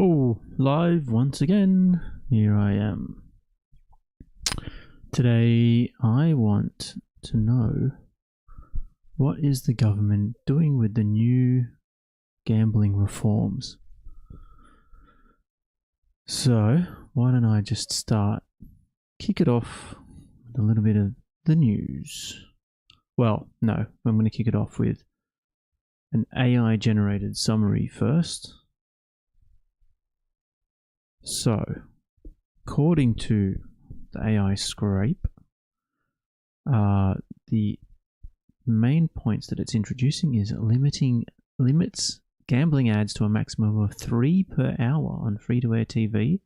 Oh, live once again. Here I am. Today I want to know, what is the government doing with the new gambling reforms? So, why don't I just kick it off with a little bit of the news. Well, no, I'm going to kick it off with an AI generated summary first. So, according to the AI scrape, the main points that it's introducing is limits gambling ads to a maximum of 3 per hour on free-to-air TV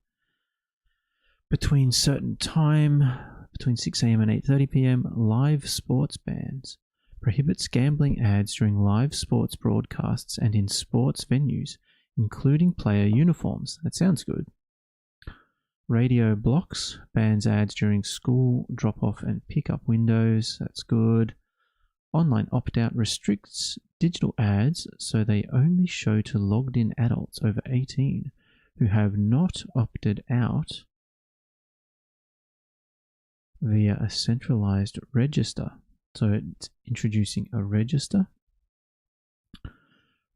between certain time, between 6 a.m. and 8:30 p.m. Live sports bans. Prohibits gambling ads during live sports broadcasts and in sports venues, including player uniforms. That sounds good. Radio blocks, bans ads during school drop-off and pick-up windows. That's good. Online opt-out restricts digital ads so they only show to logged-in adults over 18 who have not opted out via a centralized register. So it's introducing a register.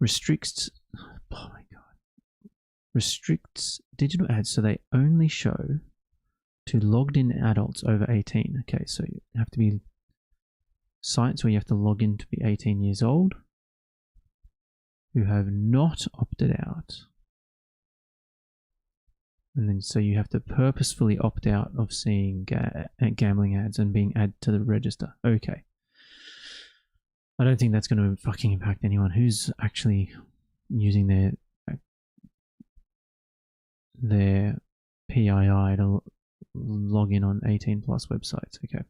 Restricts digital ads so they only show to logged-in adults over 18. Okay, so you have to be sites where you have to log in to be 18 years old who have not opted out. And then so you have to purposefully opt out of seeing gambling ads and being added to the register. Okay. I don't think that's going to fucking impact anyone who's actually using their PII to log in on 18 plus websites. Okay.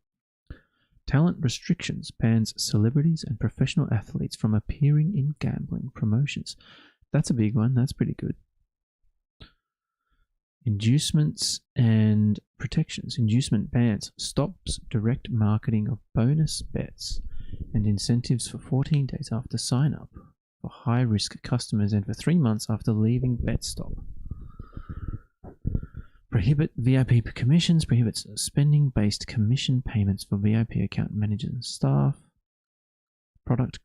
Talent restrictions bans celebrities and professional athletes from appearing in gambling promotions. That's a big one. That's pretty good. Inducements and protections. Inducement bans stops direct marketing of bonus bets and incentives for 14 days after sign up for high-risk customers and for 3 months after leaving BetStop. Prohibit VIP commissions, prohibits spending-based commission payments for VIP account managers and staff. Product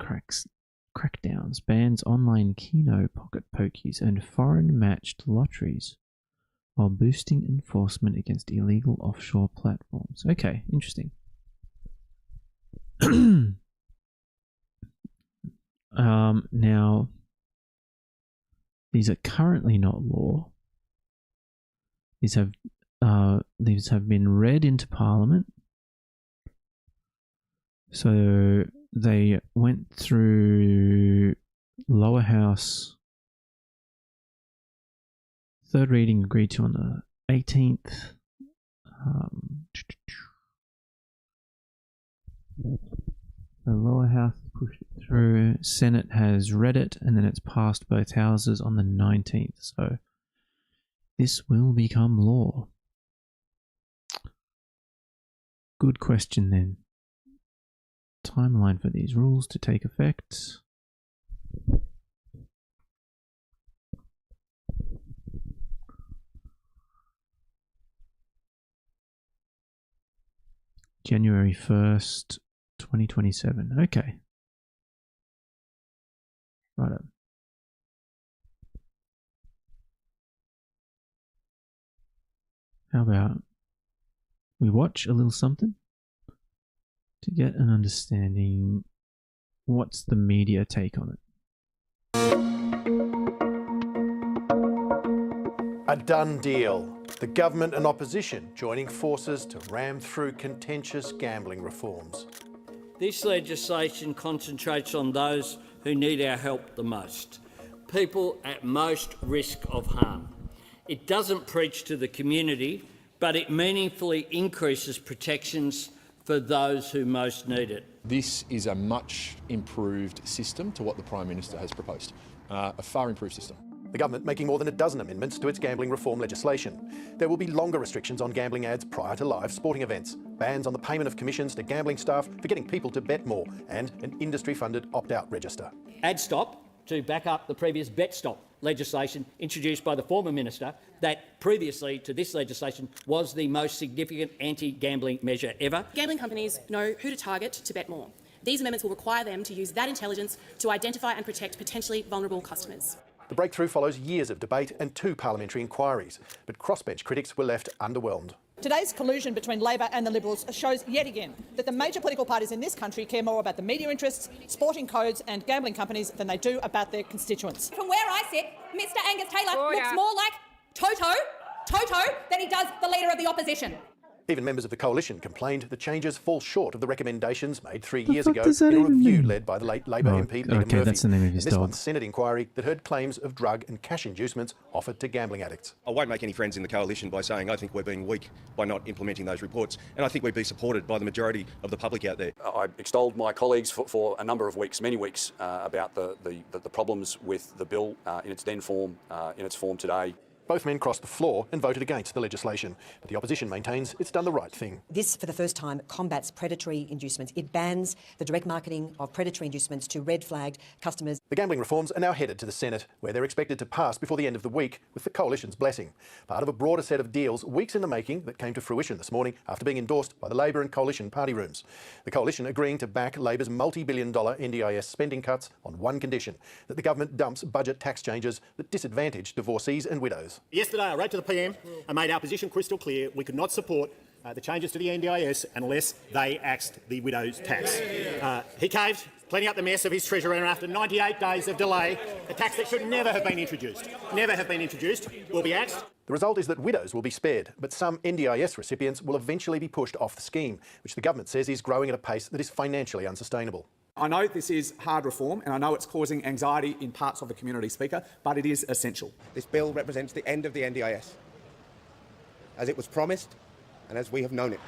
crackdowns, bans online keno, pocket pokies, and foreign-matched lotteries, while boosting enforcement against illegal offshore platforms. Okay, interesting. Now, these are currently not law. These have been read into Parliament. So they went through lower house. Third reading agreed to on the 18th. The lower house pushed it through. Senate has read it, and then it's passed both houses on the 19th. So this will become law. Good question then. Timeline for these rules to take effect. January 1st, 2027. Okay. Right up. How about we watch a little something to get an understanding what's the media take on it. A done deal. The government and opposition joining forces to ram through contentious gambling reforms. This legislation concentrates on those who need our help the most, people at most risk of harm. It doesn't preach to the community, but it meaningfully increases protections for those who most need it. This is a much improved system to what the Prime Minister has proposed, a far improved system. The government making more than a dozen amendments to its gambling reform legislation. There will be longer restrictions on gambling ads prior to live sporting events, bans on the payment of commissions to gambling staff for getting people to bet more, and an industry-funded opt-out register. Ad stop to back up the previous bet stop. legislation introduced by the former minister that previously to this legislation was the most significant anti-gambling measure ever. Gambling companies know who to target to bet more. These amendments will require them to use that intelligence to identify and protect potentially vulnerable customers. The breakthrough follows years of debate and 2 parliamentary inquiries, but crossbench critics were left underwhelmed. Today's collusion between Labor and the Liberals shows yet again that the major political parties in this country care more about the media interests, sporting codes and gambling companies than they do about their constituents. From where I sit, Mr Angus Taylor looks more like Toto than he does the Leader of the Opposition. Even members of the coalition complained the changes fall short of the recommendations made 3 years fuck ago does that in a even review mean? led by the late Labor MP Peter okay, Murphy. that's the name of his This dog. month's Senate inquiry that heard claims of drug and cash inducements offered to gambling addicts. I won't make any friends in the coalition by saying I think we're being weak by not implementing those reports, and I think we'd be supported by the majority of the public out there. I extolled my colleagues for a number of weeks, many weeks, about the problems with the bill in its then form, in its form today. Both men crossed the floor and voted against the legislation, but the opposition maintains it's done the right thing. This, for the first time, combats predatory inducements. It bans the direct marketing of predatory inducements to red-flagged customers. The gambling reforms are now headed to the Senate, where they're expected to pass before the end of the week with the coalition's blessing. Part of a broader set of deals weeks in the making that came to fruition this morning after being endorsed by the Labor and coalition party rooms. The coalition agreeing to back Labor's multi-billion-dollar NDIS spending cuts on one condition, that the government dumps budget tax changes that disadvantage divorcees and widows. Yesterday I wrote to the PM and made our position crystal clear. We could not support the changes to the NDIS unless they axed the widow's tax. He caved, cleaning up the mess of his treasurer, and after 98 days of delay, a tax that should never have been introduced, will be axed. The result is that widows will be spared, but some NDIS recipients will eventually be pushed off the scheme, which the government says is growing at a pace that is financially unsustainable. I know this is hard reform and I know it's causing anxiety in parts of the community, Speaker, but it is essential. This bill represents the end of the NDIS, as it was promised and as we have known it.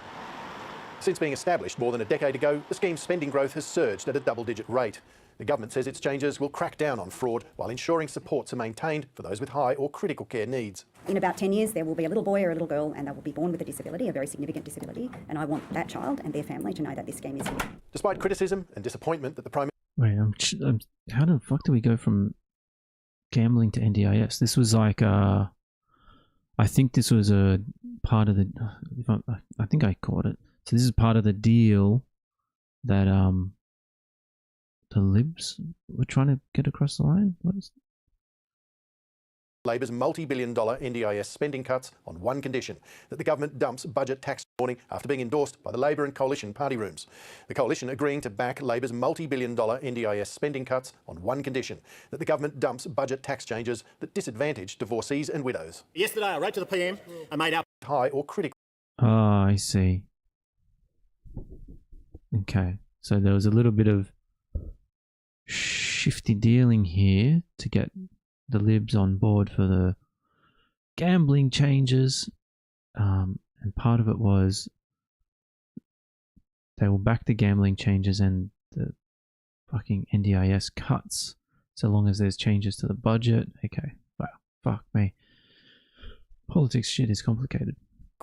Since being established more than a decade ago, the scheme's spending growth has surged at a double-digit rate. The government says its changes will crack down on fraud while ensuring supports are maintained for those with high or critical care needs. In about 10 years, there will be a little boy or a little girl and they will be born with a disability, a very significant disability, and I want that child and their family to know that this scheme is here. Despite criticism and disappointment that the Prime Wait, how the fuck do we go from gambling to NDIS? This was like, I think this was a part of the, I think I caught it. So this is part of the deal that the Libs were trying to get across the line. What is Labor's multi-billion-dollar NDIS spending cuts on one condition, that the government dumps budget tax morning after being endorsed by the Labor and coalition party rooms. The coalition agreeing to back Labor's multi-billion-dollar NDIS spending cuts on one condition, that the government dumps budget tax changes that disadvantage divorcees and widows. Yesterday I wrote to the PM and made our high or critical. Oh, I see. Okay, so there was a little bit of shifty dealing here to get the Libs on board for the gambling changes, and part of it was they will back the gambling changes and the fucking NDIS cuts so long as there's changes to the budget. Okay, wow, fuck me. Politics shit is complicated.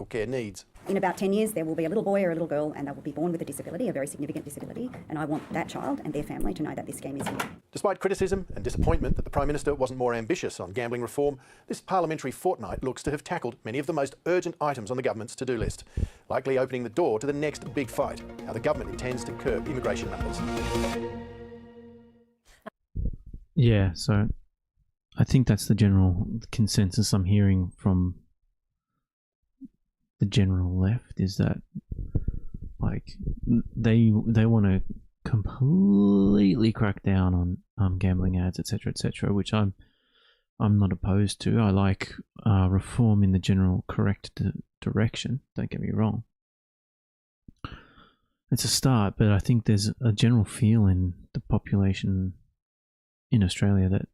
Care needs. In about 10 years, there will be a little boy or a little girl and they will be born with a disability, a very significant disability, and I want that child and their family to know that this scheme is here. Despite criticism and disappointment that the Prime Minister wasn't more ambitious on gambling reform, this parliamentary fortnight looks to have tackled many of the most urgent items on the government's to-do list, likely opening the door to the next big fight, how the government intends to curb immigration numbers. Yeah, so I think that's the general consensus I'm hearing from the general left, is that like they want to completely crack down on gambling ads, etc., which I'm not opposed to. I like reform in the general correct direction, don't get me wrong. It's a start, but I think there's a general feel in the population in Australia that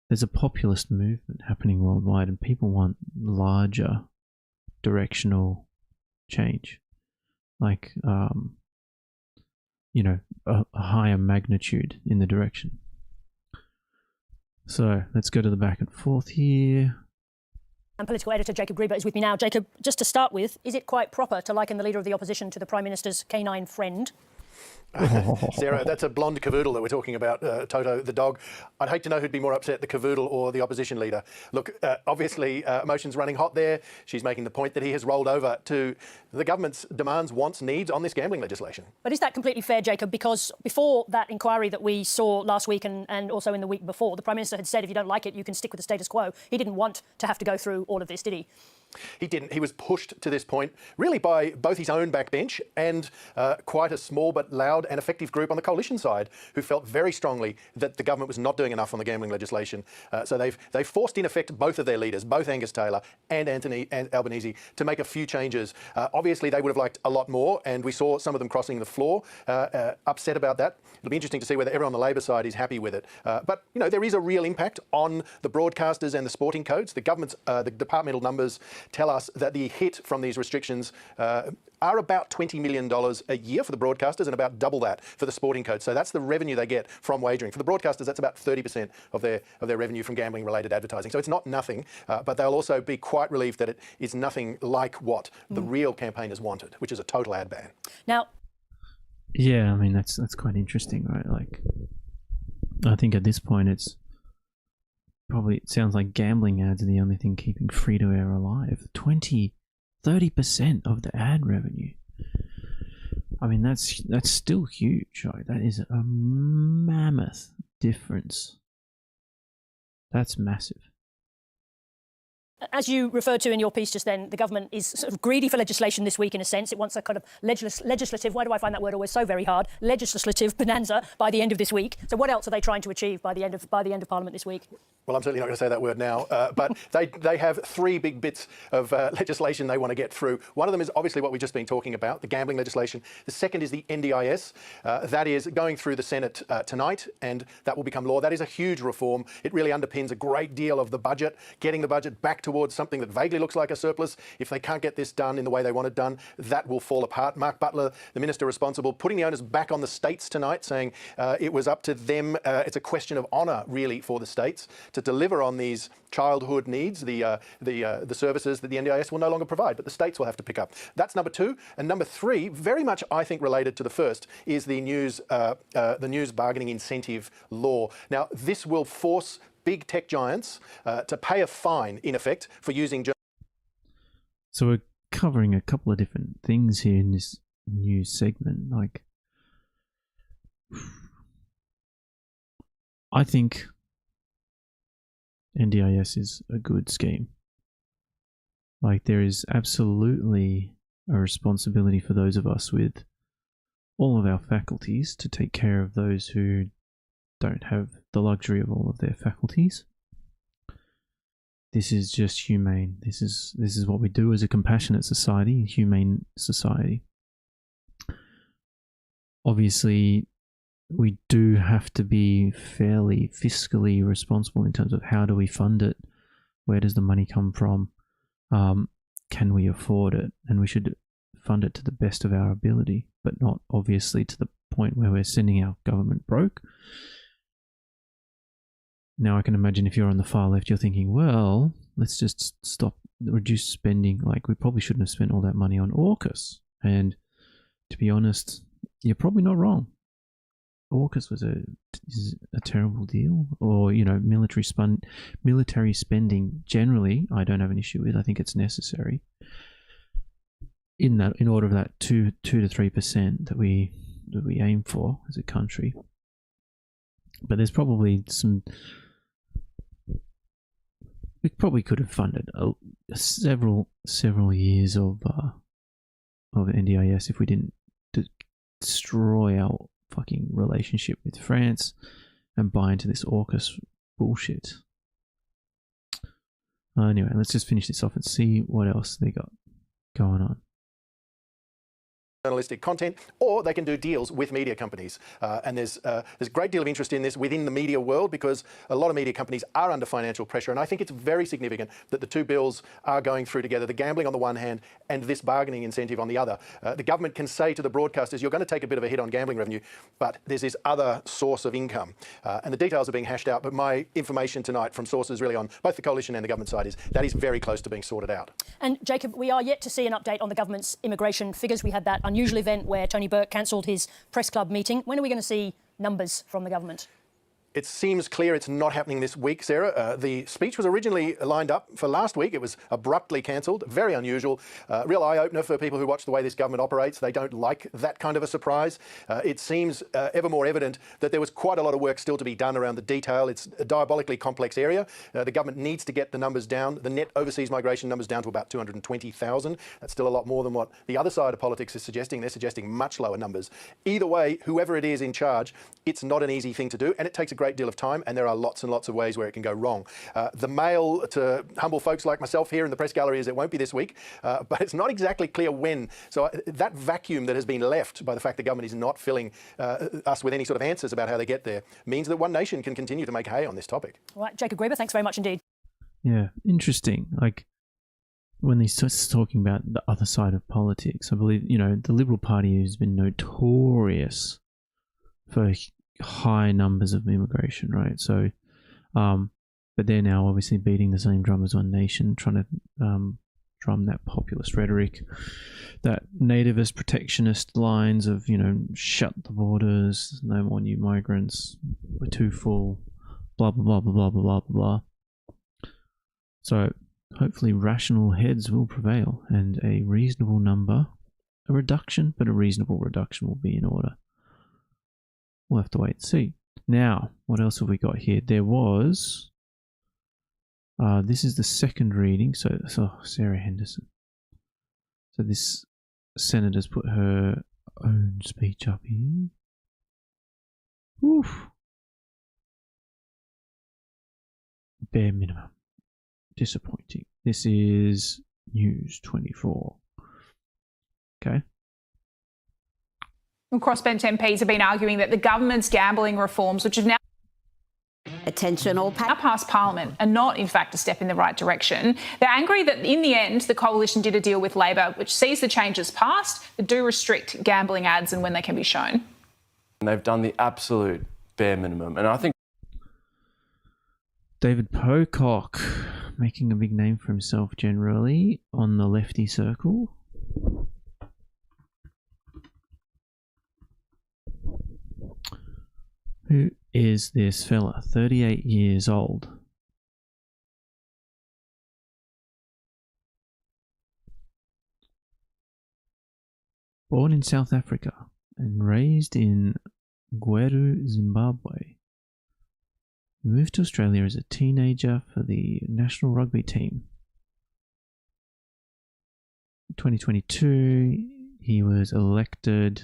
there's a populist movement happening worldwide and people want larger directional change, like you know, a higher magnitude in the direction. So let's go to the back and forth here. Political editor Jacob Grieber is with me now. Jacob, just to start with, is it quite proper to liken the Leader of the Opposition to the Prime Minister's canine friend? Sarah, that's a blonde cavoodle that we're talking about, Toto the dog. I'd hate to know who'd be more upset, the cavoodle or the opposition leader. Look, obviously, emotions running hot there. She's making the point that he has rolled over to the government's demands, wants, needs on this gambling legislation. But is that completely fair, Jacob? Because before that inquiry that we saw last week and also in the week before, the Prime Minister had said if you don't like it, you can stick with the status quo. He didn't want to have to go through all of this, did he? He didn't. He was pushed to this point really by both his own backbench and quite a small but loud and effective group on the coalition side who felt very strongly that the government was not doing enough on the gambling legislation. So they've forced in effect both of their leaders, both Angus Taylor and Anthony Albanese, to make a few changes. Obviously, they would have liked a lot more, and we saw some of them crossing the floor, upset about that. It'll be interesting to see whether everyone on the Labor side is happy with it. But, you know, there is a real impact on the broadcasters and the sporting codes. The government's, the departmental numbers tell us that the hit from these restrictions are about $20 million a year for the broadcasters and about double that for the sporting codes. So that's the revenue they get from wagering. For the broadcasters, that's about 30% of their revenue from gambling-related advertising. So it's not nothing, but they'll also be quite relieved that it is nothing like what the real campaigners wanted, which is a total ad ban. Now, yeah, I mean, that's quite interesting, right? Like, I think at this point it sounds like gambling ads are the only thing keeping free-to-air alive. 30% of the ad revenue. I mean, that's still huge, right? That is a mammoth difference. That's massive. As you referred to in your piece just then, the government is sort of greedy for legislation this week in a sense. It wants a kind of legislative, why do I find that word always so very hard, legislative bonanza by the end of this week. So what else are they trying to achieve by the end of Parliament this week? Well, I'm certainly not going to say that word now, but they have three big bits of legislation they want to get through. One of them is obviously what we've just been talking about, the gambling legislation. The second is the NDIS. That is going through the Senate tonight, and that will become law. That is a huge reform. It really underpins a great deal of the budget, getting the budget back towards something that vaguely looks like a surplus. If they can't get this done in the way they want it done, that will fall apart. Mark Butler, the minister responsible, putting the onus back on the states tonight, saying it was up to them. It's a question of honour, really, for the states to deliver on these childhood needs, the services that the NDIS will no longer provide, but the states will have to pick up. That's number two. And number three, very much, I think, related to the first, is the news bargaining incentive law. Now, this will force big tech giants to pay a fine, in effect, for using... So we're covering a couple of different things here in this news segment. Like, I think NDIS is a good scheme. Like, there is absolutely a responsibility for those of us with all of our faculties to take care of those who don't have the luxury of all of their faculties. This is just humane. This is what we do as a compassionate society, a humane society. Obviously, we do have to be fairly fiscally responsible in terms of how do we fund it, where does the money come from, can we afford it, and we should fund it to the best of our ability, but not obviously to the point where we're sending our government broke. Now I can imagine if you're on the far left, you're thinking, well, let's just reduce spending. Like, we probably shouldn't have spent all that money on AUKUS. And to be honest, you're probably not wrong. AUKUS was a terrible deal, or, you know, military spending generally I don't have an issue with. I think it's necessary in order of that 2 to 3% that we aim for as a country. But there's probably we probably could have funded several years of NDIS if we didn't destroy our fucking relationship with France and buy into this AUKUS bullshit. Anyway, let's just finish this off and see what else they got going on. Journalistic content, or they can do deals with media companies. And there's a great deal of interest in this within the media world because a lot of media companies are under financial pressure. And I think it's very significant that the two bills are going through together, the gambling on the one hand and this bargaining incentive on the other. The government can say to the broadcasters, you're going to take a bit of a hit on gambling revenue, but there's this other source of income. And the details are being hashed out, but my information tonight from sources really on both the coalition and the government side is that is very close to being sorted out. And Jacob, we are yet to see an update on the government's immigration figures. We had that unusual event where Tony Burke cancelled his press club meeting. When are we going to see numbers from the government? It seems clear it's not happening this week, Sarah. The speech was originally lined up for last week. It was abruptly cancelled. Very unusual. Real eye-opener for people who watch the way this government operates. They don't like that kind of a surprise. It seems ever more evident that there was quite a lot of work still to be done around the detail. It's a diabolically complex area. The government needs to get the numbers down, the net overseas migration numbers down to about 220,000. That's still a lot more than what the other side of politics is suggesting. They're suggesting much lower numbers. Either way, whoever it is in charge, it's not an easy thing to do, and it takes a great deal of time, and there are lots and lots of ways where it can go wrong. The mail to humble folks like myself here in the press gallery is it won't be this week, but it's not exactly clear when. So that vacuum that has been left by the fact the government is not filling us with any sort of answers about how they get there means that One Nation can continue to make hay on this topic. All right, Jacob Graber, thanks very much indeed. Yeah, interesting. Like, when he starts talking about the other side of politics, I believe, you know, the Liberal Party has been notorious for high numbers of immigration, right? So, but they're now obviously beating the same drum as One Nation, trying to drum that populist rhetoric, that nativist protectionist lines of, you know, shut the borders, no more new migrants, we're too full, blah, blah, blah, blah, blah, blah, blah. So hopefully rational heads will prevail and a reasonable number, a reduction, but a reasonable reduction will be in order. We'll have to wait and see. Now, what else have we got here? There was... this is the second reading. So Sarah Henderson. So this senator's put her own speech up here. Oof. Bare minimum. Disappointing. This is News 24. Okay. Well, crossbench MPs have been arguing that the government's gambling reforms, which have now passed Parliament, are not, in fact, a step in the right direction. They're angry that, in the end, the coalition did a deal with Labor, which sees the changes passed that do restrict gambling ads and when they can be shown. And they've done the absolute bare minimum. And I think David Pocock making a big name for himself generally on the lefty circle. Who is this fella? 38 years old. Born in South Africa and raised in Gweru, Zimbabwe. Moved to Australia as a teenager for the national rugby team. In 2022, he was elected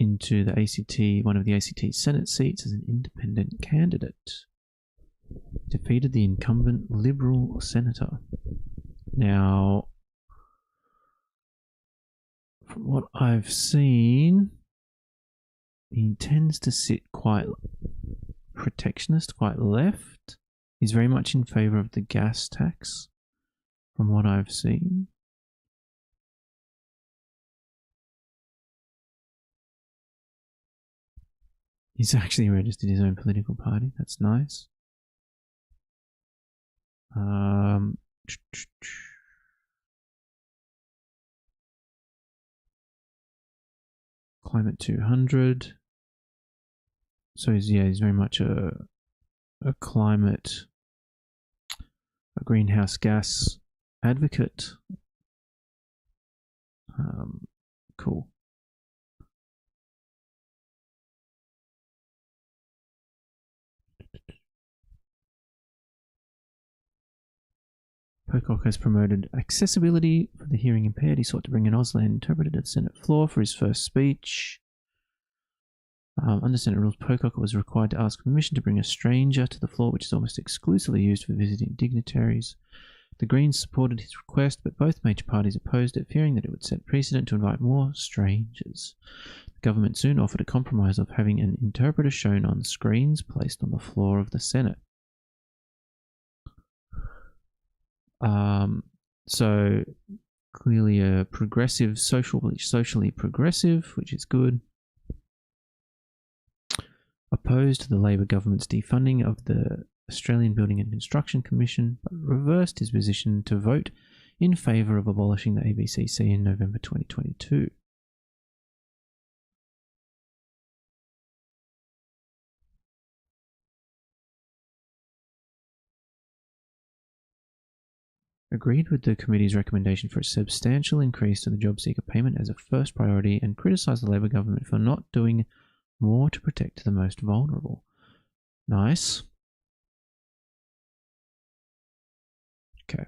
into the ACT, one of the ACT Senate seats as an independent candidate. Defeated the incumbent Liberal senator. Now, from what I've seen, he tends to sit quite protectionist, quite left. He's very much in favour of the gas tax, from what I've seen. He's actually registered his own political party. That's nice. Climate 200. So he's very much a climate, a greenhouse gas advocate. Cool. Pocock has promoted accessibility for the hearing impaired. He sought to bring an Auslan interpreter to the Senate floor for his first speech. Under Senate rules, Pocock was required to ask permission to bring a stranger to the floor, which is almost exclusively used for visiting dignitaries. The Greens supported his request, but both major parties opposed it, fearing that it would set precedent to invite more strangers. The government soon offered a compromise of having an interpreter shown on screens placed on the floor of the Senate. So clearly a progressive, socially progressive, which is good. Opposed to the Labor government's defunding of the Australian Building and Construction Commission, but reversed his position to vote in favour of abolishing the ABCC in November 2022. Agreed with the committee's recommendation for a substantial increase to the job seeker payment as a first priority and criticised the Labor government for not doing more to protect the most vulnerable. Nice. Okay.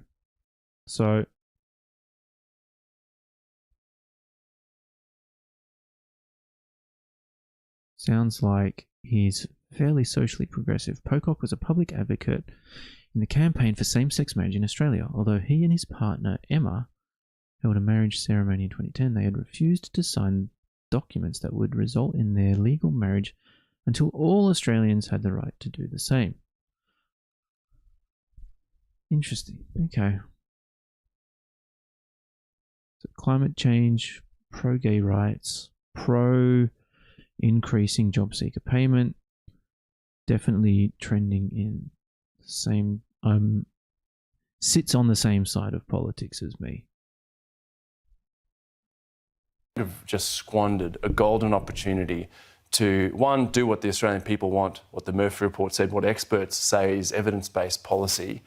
So sounds like he's fairly socially progressive. Pocock was a public advocate in the campaign for same-sex marriage in Australia. Although he and his partner, Emma, held a marriage ceremony in 2010, they had refused to sign documents that would result in their legal marriage until all Australians had the right to do the same. Interesting. Okay. So climate change, pro-gay rights, pro-increasing job seeker payment, definitely trending in the same, sits on the same side of politics as me. Have just squandered a golden opportunity to, one, do what the Australian people want, what the Murphy report said, what experts say is evidence-based policy,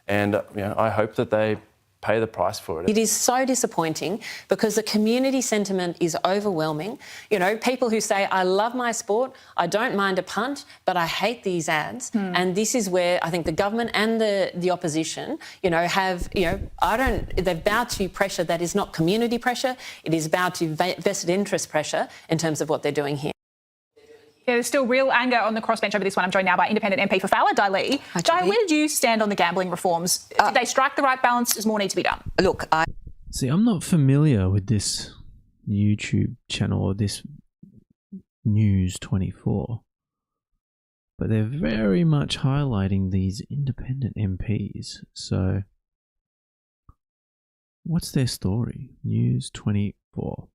and I hope that they pay the price for it. It is so disappointing because the community sentiment is overwhelming. You know, people who say, I love my sport, I don't mind a punt, but I hate these ads. And this is where I think the government and the opposition, have, they've bowed to pressure that is not community pressure, it is bowed to vested interest pressure in terms of what they're doing here. Yeah, there's still real anger on the crossbench over this one. I'm joined now by independent MP for Fowler, Dai Lee. Dai, where did you stand on the gambling reforms? Did they strike the right balance? Does more need to be done? Look, See, I'm not familiar with this YouTube channel or this News 24, but they're very much highlighting these independent MPs. So, what's their story? News 24.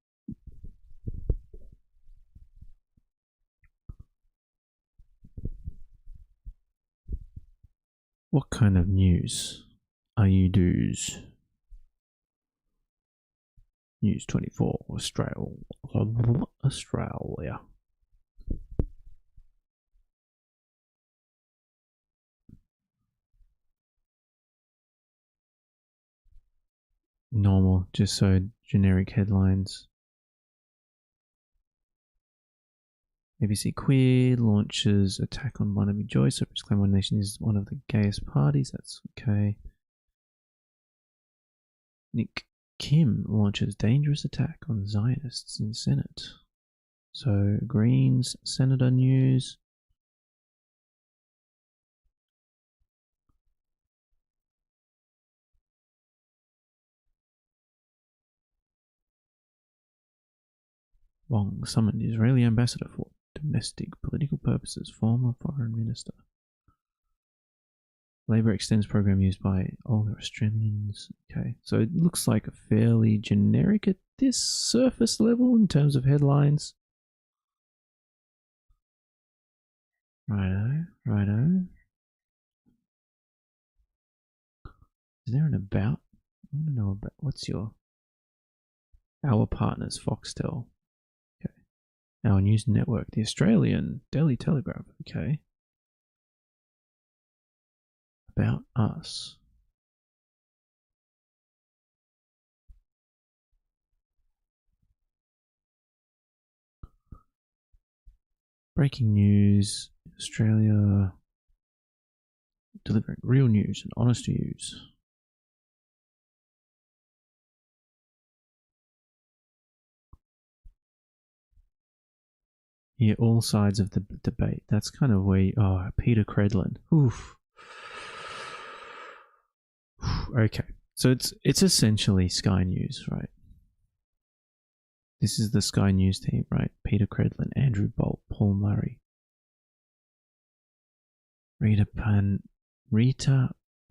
What kind of news are you do's? News 24, Australia. Normal, just so generic headlines. ABC Queer launches attack on Barnaby Joyce. So Claim One Nation is one of the gayest parties. That's okay. Nick Kim launches dangerous attack on Zionists in Senate. So Greens Senator news. Wong summoned Israeli ambassador for domestic political purposes, former foreign minister. Labour extends program used by older Australians. Okay, so it looks like a fairly generic at this surface level in terms of headlines. Righto. Is there an about? I want to know about, what's our partners, Foxtel. Our news network, the Australian Daily Telegraph. Okay. About us. Breaking news. Australia delivering real news and honest news. Hear all sides of the debate. That's kind of where Peter Credlin. Oof. Okay, so it's essentially Sky News, right? This is the Sky News team, right? Peter Credlin, Andrew Bolt, Paul Murray, Rita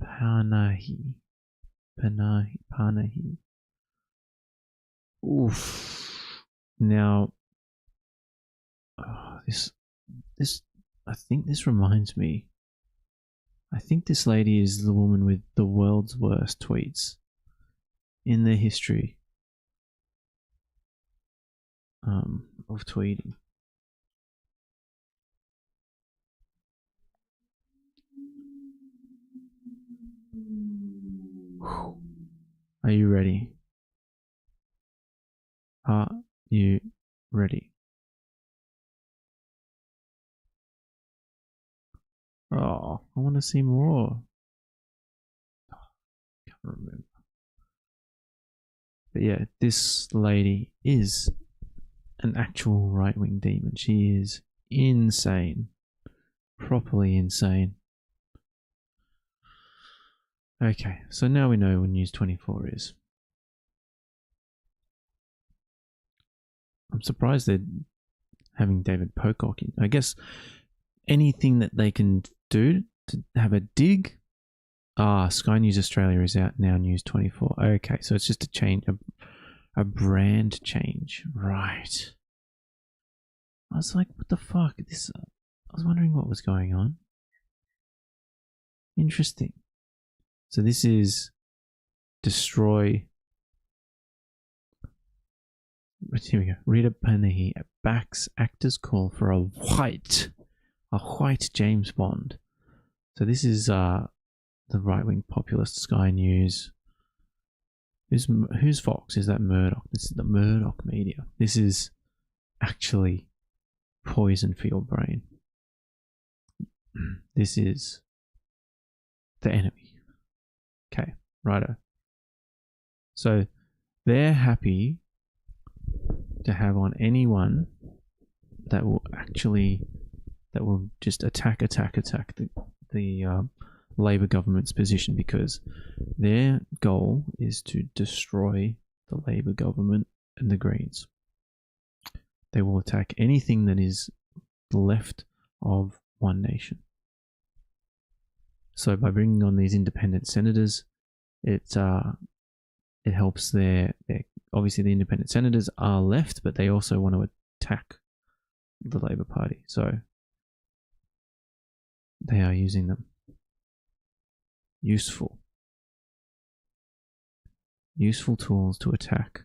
Panahi. Oof. Now, this I think this reminds me. I think this lady is the woman with the world's worst tweets. in their history of tweeting. Are you ready? Are you ready? Oh, I want to see more. Can't remember. But yeah, this lady is an actual right-wing demon. She is insane. Properly insane. Okay, so now we know what News 24 is. I'm surprised they're having David Pocock in. I guess anything that they can do to have a dig. Sky News Australia is out now, News 24. Okay, so it's just a change, a brand change. Right. I was like, what the fuck? I was wondering what was going on. Interesting. So this is destroy. Here we go. Rita Panahi backs actors' call for a white James Bond. So this is the right-wing populist Sky News. Who's Fox? Is that Murdoch? This is the Murdoch media. This is actually poison for your brain. This is the enemy. Okay, righto. So they're happy to have on anyone that will just attack the Labor government's position, because their goal is to destroy the Labor government and the Greens. They will attack anything that is left of One Nation. So by bringing on these independent senators, it helps their obviously the independent senators are left, but they also want to attack the Labor Party. So they are using them. Useful tools to attack.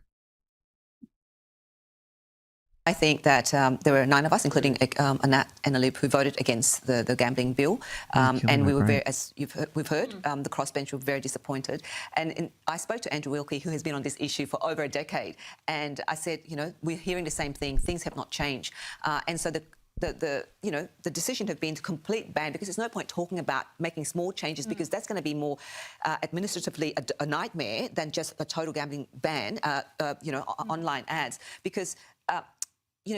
I think that there were 9 of us, including Anat and Alib, who voted against the gambling bill, and we were very, as we've heard, the crossbench were very disappointed. And I spoke to Andrew Wilkie, who has been on this issue for over a decade, and I said, we're hearing the same thing. Things have not changed, and so the decision have been to complete ban, because there's no point talking about making small changes, because that's going to be more administratively a nightmare than just a total gambling ban. Online ads, because.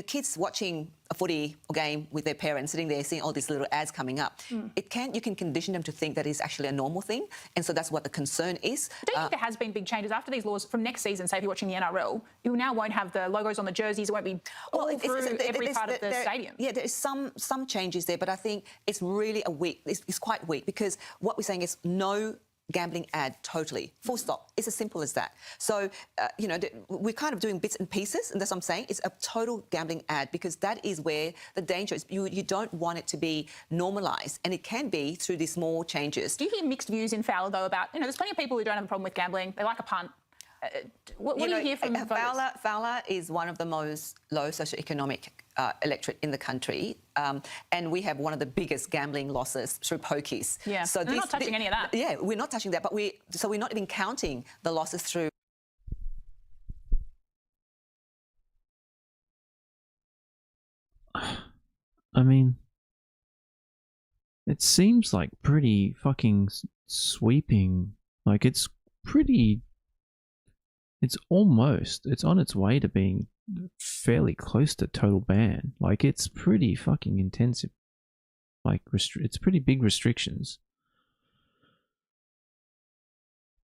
Kids watching a footy or game with their parents, sitting there seeing all these little ads coming up, you can condition them to think that is actually a normal thing, and so that's what the concern is. Do you think there has been big changes after these laws from next season? Say if you're watching the NRL, you now won't have the logos on the jerseys. It won't be through every part of the stadium. Yeah, there is some changes there, but I think it's really it's quite weak, because what we're saying is no gambling ad totally, full stop. It's as simple as that. So, we're kind of doing bits and pieces, and that's what I'm saying. It's a total gambling ad, because that is where the danger is. You don't want it to be normalised, and it can be through these small changes. Do you hear mixed views in Fowler, though, about, there's plenty of people who don't have a problem with gambling. They like a punt. What do you hear from voters? Fowler is one of the most low socioeconomic electorate in the country, and we have one of the biggest gambling losses through pokies. Yeah, so we're not touching any of that. Yeah, we're not touching that, but we're not even counting the losses through. I mean, it seems like pretty fucking sweeping. Like it's on its way to being fairly close to total ban. Like it's pretty fucking intensive. Like it's pretty big restrictions.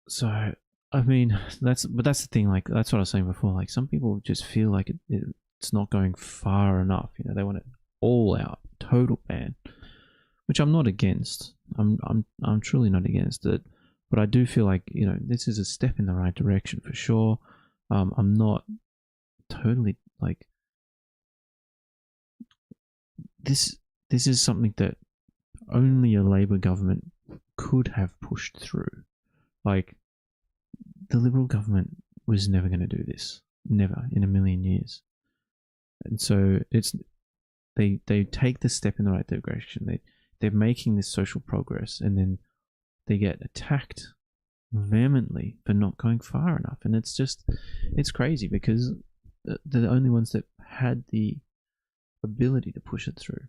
So I mean, that's the thing. Like that's what I was saying before. Like some people just feel like it's not going far enough. They want it all out, total ban, which I'm not against. I'm truly not against it. But I do feel like, this is a step in the right direction for sure. I'm not totally like this is something that only a Labor government could have pushed through. Like the Liberal government was never going to do this, never in a million years. And so they take the step in the right direction. They're making this social progress, and then they get attacked vehemently for not going far enough. And it's crazy because they're the only ones that had the ability to push it through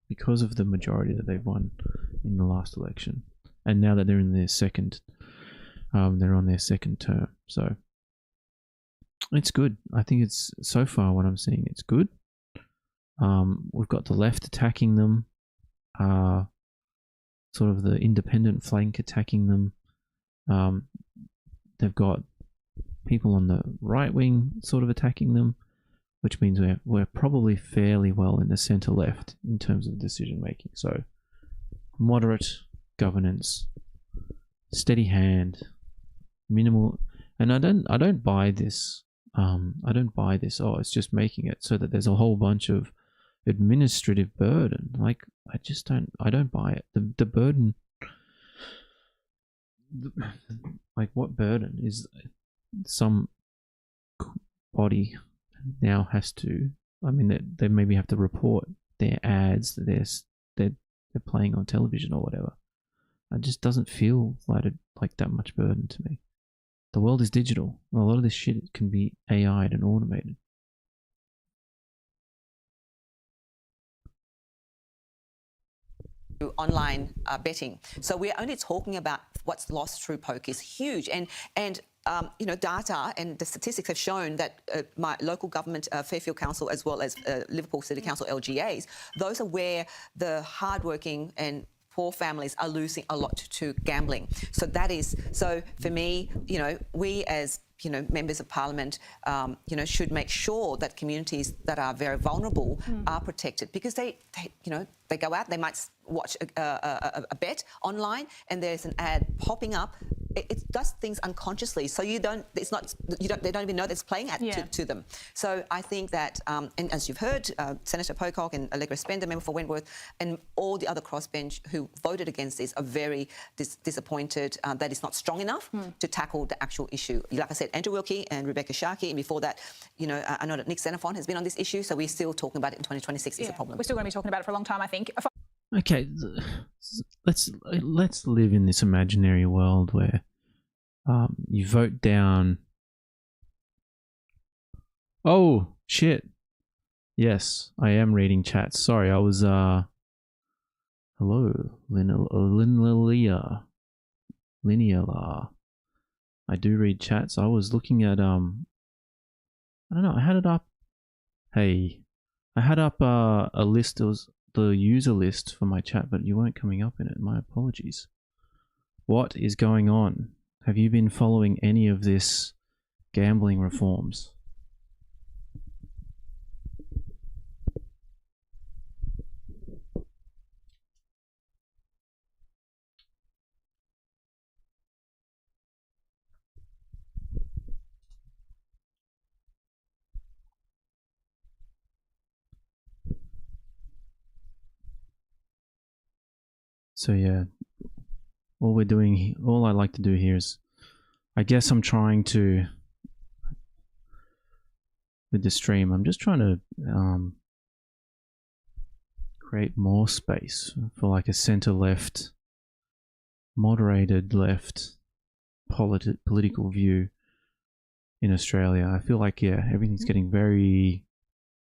because of the majority that they've won in the last election. And now that they're in their they're on their second term. So it's good. I think it's, so far what I'm seeing, it's good. We've got the left attacking them, sort of the independent flank attacking them. They've got people on the right wing sort of attacking them, which means we're probably fairly well in the centre left in terms of decision making. So moderate governance, steady hand, minimal. And I don't buy this. I don't buy this. Oh, it's just making it so that there's a whole bunch of administrative burden. Like, I don't buy it. The burden, like, what burden is some body now has to, I mean, they maybe have to report their ads that they're playing on television or whatever. It just doesn't feel like that much burden to me. The world is digital. A lot of this shit can be AI'd and automated. Online betting. So we're only talking about what's lost through poker is huge, and you know, data and the statistics have shown that my local government, Fairfield Council, as well as Liverpool City Council LGAs, those are where the hardworking and poor families are losing a lot to gambling. So that is, so for me, you know, we as, you know, members of parliament, you know, should make sure that communities that are very vulnerable are protected, because they you know, they go out, they might watch a bet online and there's an ad popping up. It does things unconsciously, so they don't even know that it's playing to them. So I think that, and as you've heard, Senator Pocock and Allegra Spender, member for Wentworth, and all the other crossbench who voted against this are very disappointed that it's not strong enough to tackle the actual issue. Like I said, Andrew Wilkie and Rebecca Sharkey, and before that, you know, I know that Nick Xenophon has been on this issue, so we're still talking about it in 2026 is a problem. We're still going to be talking about it for a long time, I think. Okay, let's live in this imaginary world where you vote down. Oh shit! Yes, I am reading chats. Sorry, I was hello, Lineala. I do read chats. I was looking at I don't know. I had it up. Hey, I had up a list. It was the user list for my chat, but you weren't coming up in it. My apologies. What is going on? Have you been following any of this gambling reforms? So yeah, all I like to do here is, I guess I'm trying to, with the stream, I'm just trying to create more space for like a center-left, moderated left political view in Australia. I feel like, yeah, everything's getting very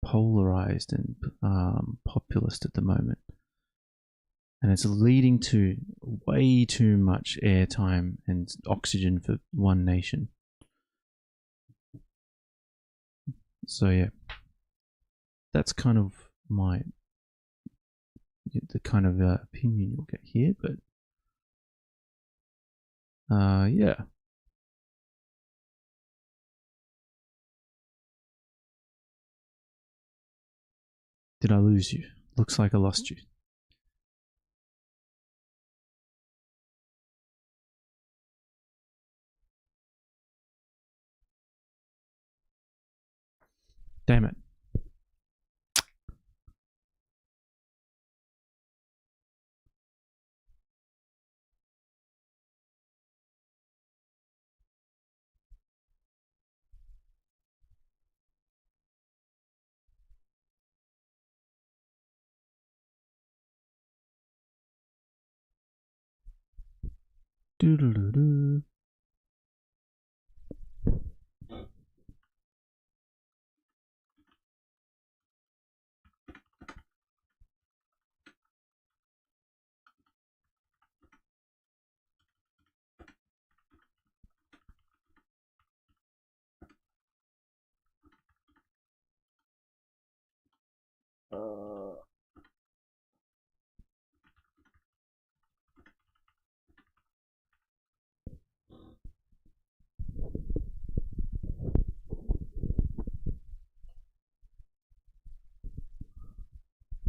polarized and populist at the moment. And it's leading to way too much airtime and oxygen for one nation. So yeah, that's kind of the kind of opinion you'll get here. But yeah. Did I lose you? Looks like I lost you. Damn it. Doo-doo-doo-doo.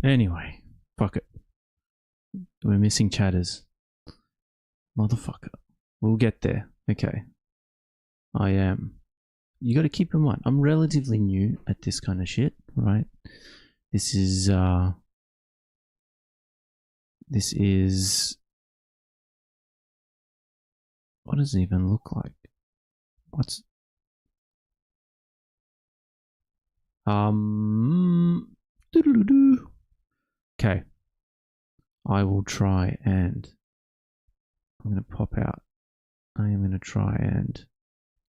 Anyway, fuck it. We're missing chatters. Motherfucker. We'll get there. Okay. I am. You got to keep in mind, I'm relatively new at this kind of shit, right? This is what does it even look like? What's doo-doo-doo-doo. Okay. I will try and I'm going to pop out. I am going to try and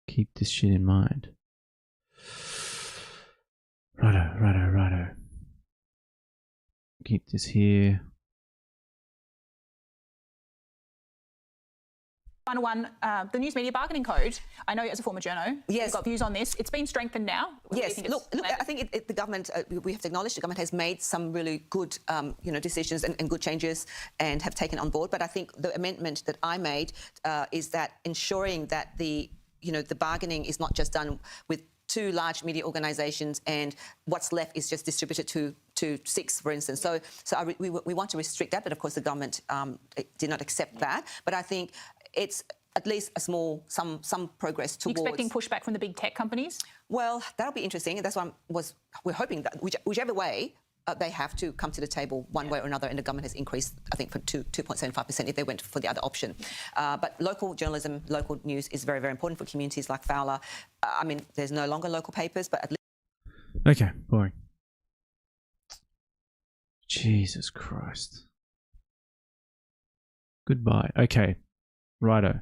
keep this shit in mind. Righto. Keep this here. Final one, the News Media Bargaining Code. I know as a former journo, yes, you've got views on this. It's been strengthened now. Yes, look. I think the government. We have to acknowledge the government has made some really good, decisions and good changes, and have taken on board. But I think the amendment that I made is that ensuring that the bargaining is not just done with 2 large media organisations and what's left is just distributed to 6, for instance. So we want to restrict that, but of course the government did not accept that. But I think it's at least a small, some progress towards. Are you expecting pushback from the big tech companies? Well, that'll be interesting. That's why we're hoping that whichever way they have to come to the table one way or another, and the government has increased, I think, for 2.75% if they went for the other option. But local journalism, local news is very, very important for communities like Fowler. I mean, there's no longer local papers, but at least. Okay, boring. Jesus Christ. Goodbye. Okay, righto.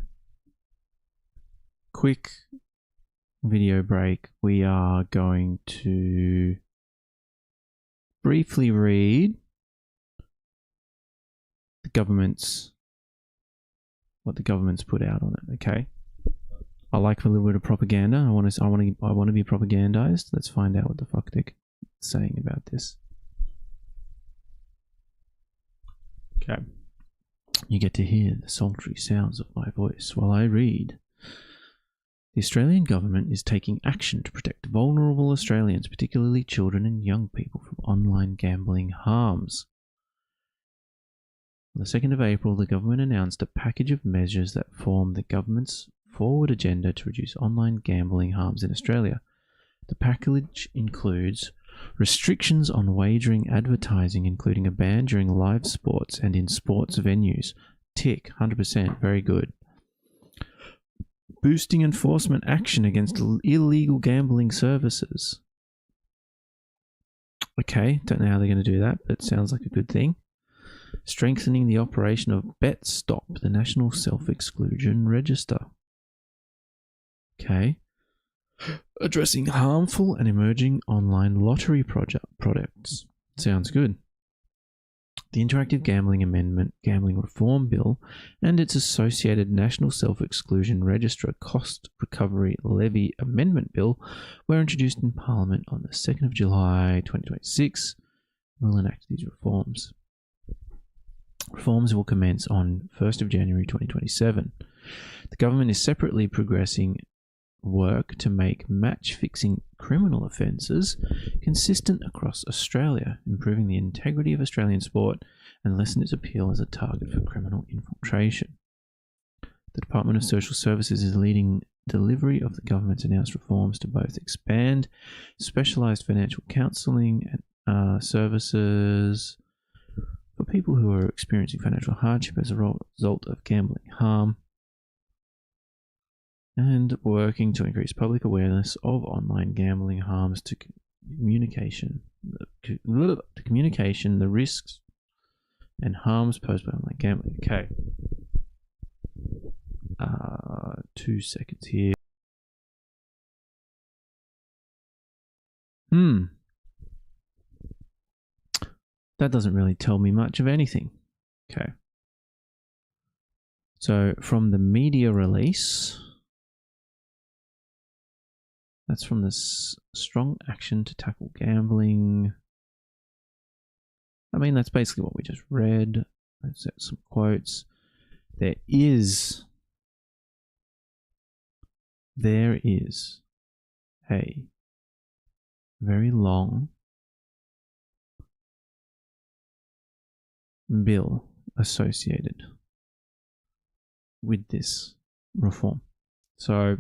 Quick video break. We are going to briefly read what the government's put out on it. Okay, I like a little bit of propaganda. I want to be propagandized. Let's find out what the fuck they're saying about this. Okay, you get to hear the sultry sounds of my voice while I read. The Australian government is taking action to protect vulnerable Australians, particularly children and young people, from online gambling harms. On the 2nd of April, the government announced a package of measures that form the government's forward agenda to reduce online gambling harms in Australia. The package includes restrictions on wagering advertising, including a ban during live sports and in sports venues. Tick, 100%, very good. Boosting enforcement action against illegal gambling services. Okay, don't know how they're going to do that, but it sounds like a good thing. Strengthening the operation of BetStop, the National Self-Exclusion Register. Okay. Addressing harmful and emerging online lottery products. Sounds good. The Interactive Gambling Amendment, Gambling Reform Bill, and its associated National Self-Exclusion Register Cost Recovery Levy Amendment Bill were introduced in Parliament on the 2nd of July 2026 and will enact these reforms. Reforms will commence on 1st of January 2027. The government is separately progressing work to make match-fixing criminal offences consistent across Australia, improving the integrity of Australian sport and lessen its appeal as a target for criminal infiltration. The Department of Social Services is leading delivery of the government's announced reforms to both expand specialised financial counselling and services for people who are experiencing financial hardship as a result of gambling harm, and working to increase public awareness of online gambling harms to communication, the risks and harms posed by online gambling. Okay. 2 seconds here. That doesn't really tell me much of anything. Okay. So from the media release, that's from this strong action to tackle gambling. I mean, that's basically what we just read. Let's set some quotes. There is a very long bill associated with this reform. So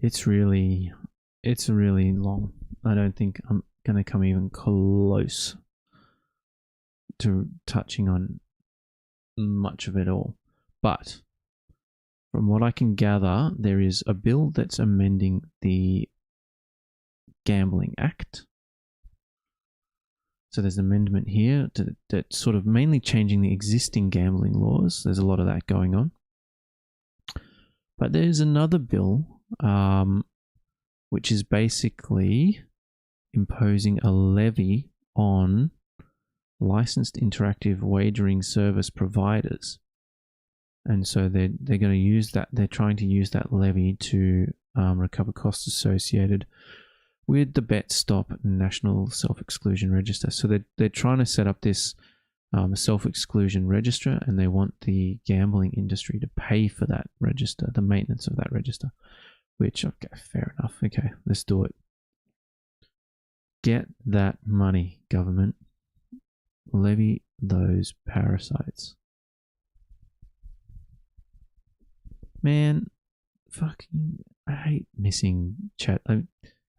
it's really long. I don't think I'm going to come even close to touching on much of it all. But from what I can gather, there is a bill that's amending the Gambling Act. So there's an amendment here that's sort of mainly changing the existing gambling laws. There's a lot of that going on. But there's another bill which is basically imposing a levy on licensed interactive wagering service providers. And so they're going to use that. They're trying to use that levy to recover costs associated with the BetStop National Self-Exclusion Register. So they're trying to set up this self-exclusion register, and they want the gambling industry to pay for that register, the maintenance of that register. Which, okay, fair enough. Okay, let's do it. Get that money, government. Levy those parasites. Man, fucking, I hate missing chat. I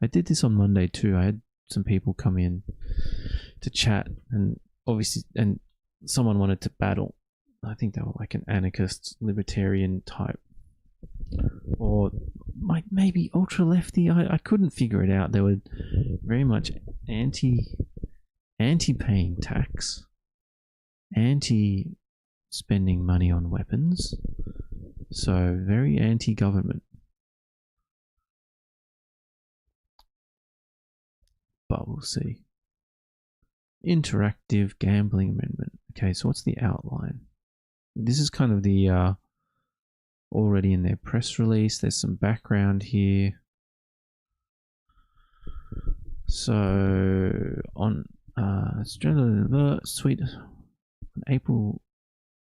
did this on Monday too. I had some people come in to chat, and obviously, and someone wanted to battle. I think they were like an anarchist, libertarian type, or like maybe ultra lefty. I couldn't figure it out. They were very much anti-paying tax, anti-spending money on weapons, so very anti-government. But we'll see. Interactive gambling amendment. Okay, so what's the outline? This is kind of the already in their press release. There's some background here. So on April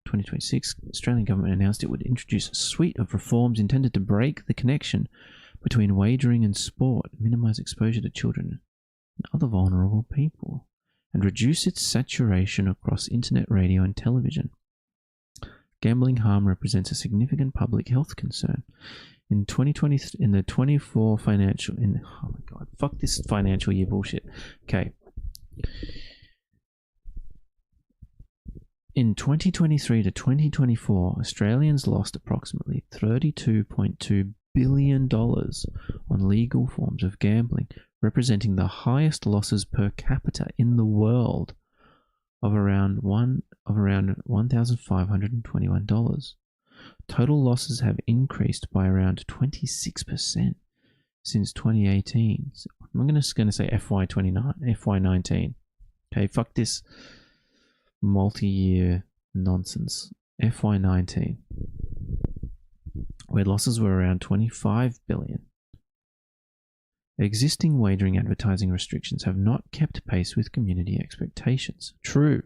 2026, Australian government announced it would introduce a suite of reforms intended to break the connection between wagering and sport, minimize exposure to children and other vulnerable people, and reduce its saturation across internet, radio, and television. Gambling harm represents a significant public health concern. In 2020, in the 24 financial, oh my god, fuck this financial year bullshit. Okay. In 2023 to 2024, Australians lost approximately $32.2 billion on legal forms of gambling, representing the highest losses per capita in the world of around $1,521. Total losses have increased by around 26% since 2018. So I'm just going to say FY19. Okay, fuck this multi-year nonsense. FY19, where losses were around $25 billion. Existing wagering advertising restrictions have not kept pace with community expectations. True.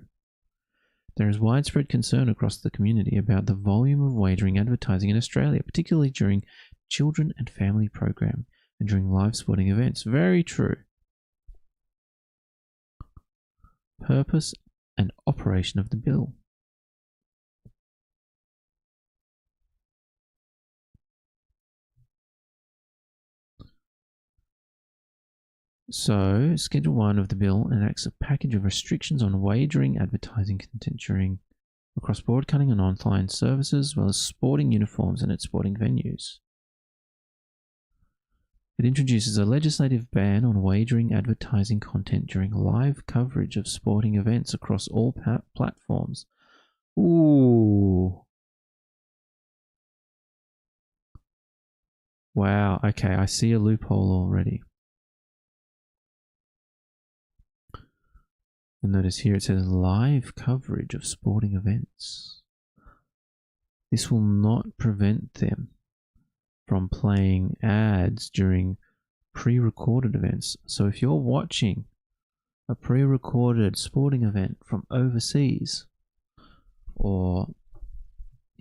There is widespread concern across the community about the volume of wagering advertising in Australia, particularly during children and family programming and during live sporting events. Very true. Purpose and operation of the bill. So, Schedule 1 of the bill enacts a package of restrictions on wagering advertising content during across broadcasting and online services, as well as sporting uniforms and at sporting venues. It introduces a legislative ban on wagering advertising content during live coverage of sporting events across all platforms. Ooh. Wow, okay, I see a loophole already. And notice here it says live coverage of sporting events. This will not prevent them from playing ads during pre-recorded events. So if you're watching a pre-recorded sporting event from overseas or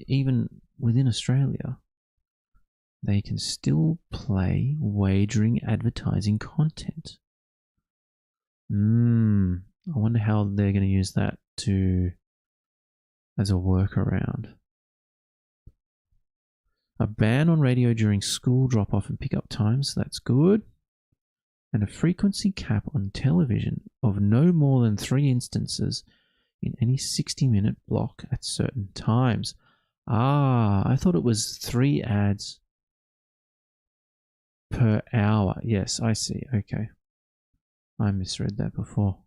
even within Australia, they can still play wagering advertising content. I wonder how they're going to use that as a workaround. A ban on radio during school drop-off and pick-up times, that's good. And a frequency cap on television of no more than 3 instances in any 60-minute block at certain times. I thought it was 3 ads per hour. Yes, I see. Okay. I misread that before.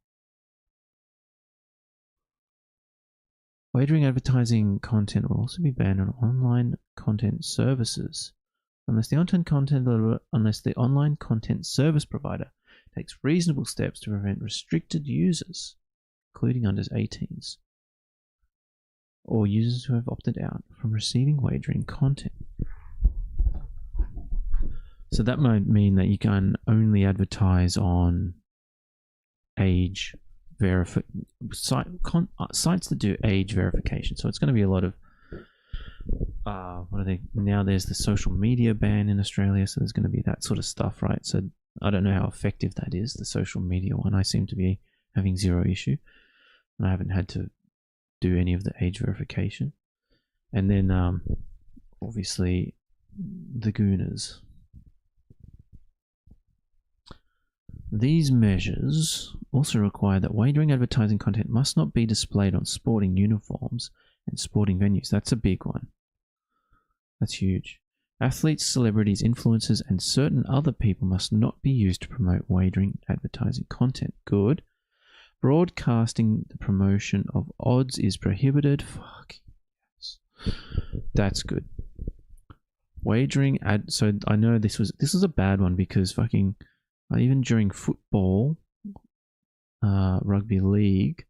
Wagering advertising content will also be banned on online content services unless the online content service provider takes reasonable steps to prevent restricted users, including under 18s, or users who have opted out from receiving wagering content. So that might mean that you can only advertise on age sites that do age verification. So it's going to be a lot of what are they now? There's the social media ban in Australia, so there's going to be that sort of stuff, right? So I don't know how effective that is. The social media one, I seem to be having zero issue, and I haven't had to do any of the age verification. And then obviously the gooners. These measures also require that wagering advertising content must not be displayed on sporting uniforms and sporting venues. That's a big one. That's huge. Athletes, celebrities, influencers, and certain other people must not be used to promote wagering advertising content. Good. Broadcasting the promotion of odds is prohibited. Fuck yes. That's good. Wagering so I know this was a bad one because fucking even during football, rugby league,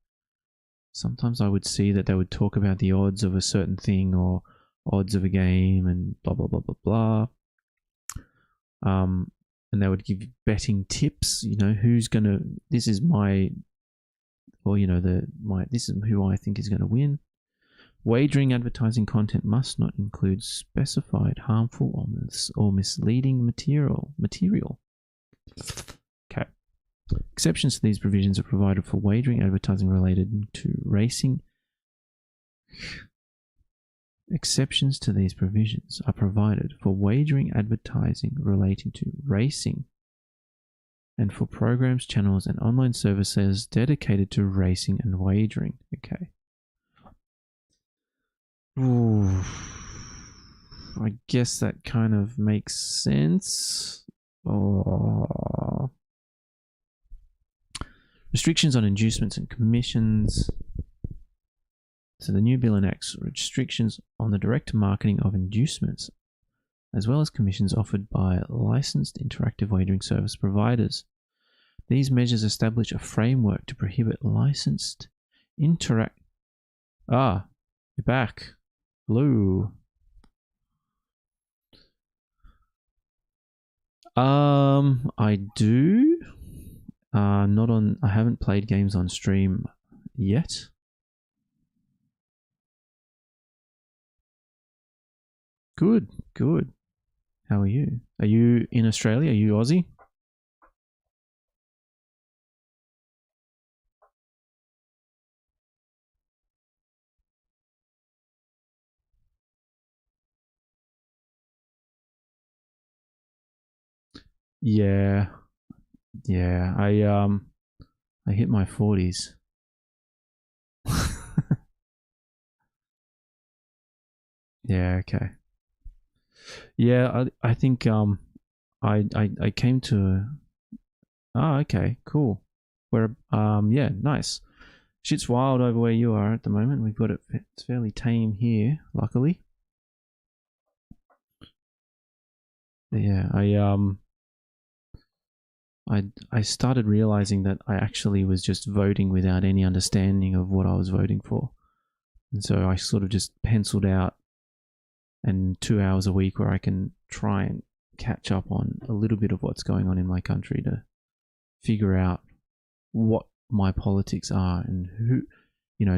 sometimes I would see that they would talk about the odds of a certain thing or odds of a game and blah blah blah blah blah. And they would give betting tips. You know, this is who I think is going to win. Wagering advertising content must not include specified harmful or misleading material. Okay. Exceptions to these provisions are provided for wagering advertising related to racing. Exceptions to these provisions are provided for wagering advertising relating to racing and for programs, channels, and online services dedicated to racing and wagering. Okay. Ooh. I guess that kind of makes sense. Restrictions on inducements and commissions. So the new bill enacts restrictions on the direct marketing of inducements, as well as commissions offered by licensed interactive wagering service providers. These measures establish a framework to prohibit licensed you're back. Blue. I do. I haven't played games on stream yet. Good. How are you? Are you in Australia? Are you Aussie? Yeah. I hit my 40s. Yeah. Okay. Yeah. I think I came to. Oh, okay, cool. Where yeah, nice. Shit's wild over where you are at the moment. We've got it. It's fairly tame here, luckily. But yeah, I started realizing that I actually was just voting without any understanding of what I was voting for. And so I sort of just penciled out and 2 hours a week where I can try and catch up on a little bit of what's going on in my country to figure out what my politics are and who,